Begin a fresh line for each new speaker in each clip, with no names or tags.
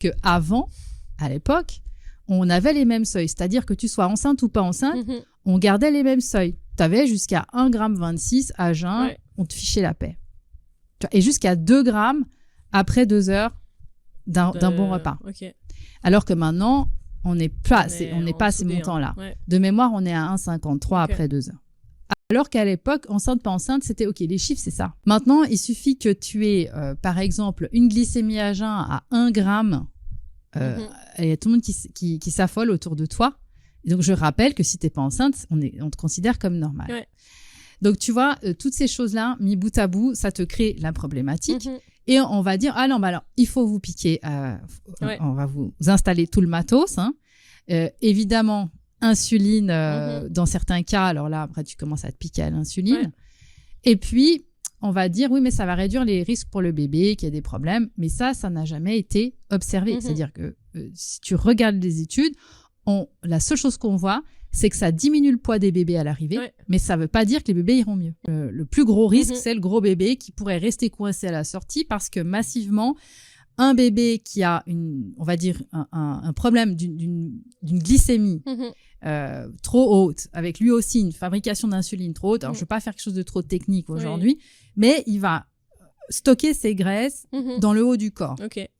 qu'avant, à l'époque, on avait les mêmes seuils. C'est-à-dire que tu sois enceinte ou pas enceinte, on gardait les mêmes seuils. Tu avais jusqu'à 1,26 g à jeun, on te fichait la paix. Et jusqu'à 2 grammes après 2 heures d'un bon repas.
Okay.
Alors que maintenant, on n'est pas à ces montants-là.
Ouais.
De mémoire, on est à 1,53 après 2 heures. Alors qu'à l'époque, enceinte, pas enceinte, c'était OK. Les chiffres, c'est ça. Maintenant, il suffit que tu aies, par exemple, une glycémie à jeun à 1 gramme. Il y a tout le monde qui s'affole autour de toi. Et donc, je rappelle que si tu n'es pas enceinte, on te considère comme normal. Ouais. Donc, tu vois, toutes ces choses-là, mis bout à bout, ça te crée la problématique. Et on va dire, ah non, bah alors, il faut vous piquer. On va vous installer tout le matos. Hein. Évidemment, insuline, dans certains cas. Alors là, après, tu commences à te piquer à l'insuline. Ouais. Et puis, on va dire, oui, mais ça va réduire les risques pour le bébé, qu'il y a des problèmes. Mais ça n'a jamais été observé. C'est-à-dire que si tu regardes les études, la seule chose qu'on voit, c'est que ça diminue le poids des bébés à l'arrivée, mais ça ne veut pas dire que les bébés iront mieux. Le plus gros risque, c'est le gros bébé qui pourrait rester coincé à la sortie parce que massivement, un bébé qui a on va dire un problème d'une glycémie trop haute, avec lui aussi une fabrication d'insuline trop haute. Alors, je ne veux pas faire quelque chose de trop technique aujourd'hui, mais il va stocker ses graisses dans le haut du corps,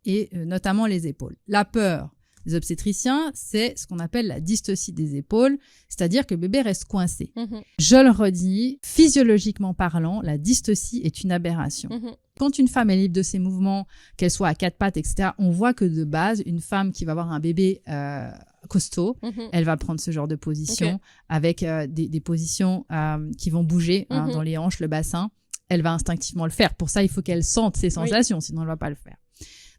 et notamment les épaules. La peur des obstétriciens, c'est ce qu'on appelle la dystocie des épaules, c'est-à-dire que le bébé reste coincé. Je le redis, physiologiquement parlant, la dystocie est une aberration. Quand une femme est libre de ses mouvements, qu'elle soit à 4 pattes, etc., on voit que de base, une femme qui va avoir un bébé costaud, elle va prendre ce genre de position, avec des positions qui vont bouger dans les hanches, le bassin. Elle va instinctivement le faire. Pour ça, il faut qu'elle sente ses sensations, sinon elle ne va pas le faire.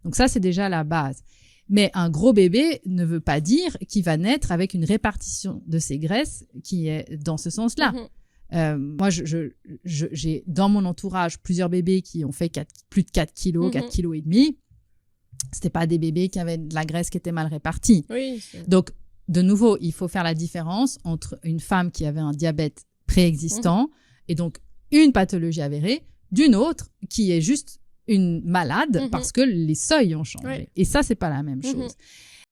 Donc ça, c'est déjà la base. Mais un gros bébé ne veut pas dire qu'il va naître avec une répartition de ses graisses qui est dans ce sens-là. Moi, j'ai dans mon entourage plusieurs bébés qui ont fait plus de 4 kilos, 4 kilos et demi. C'était pas des bébés qui avaient de la graisse qui était mal répartie. Donc, de nouveau, il faut faire la différence entre une femme qui avait un diabète préexistant et donc une pathologie avérée, d'une autre qui est juste une malade parce que les seuils ont changé. Et ça, c'est pas la même chose.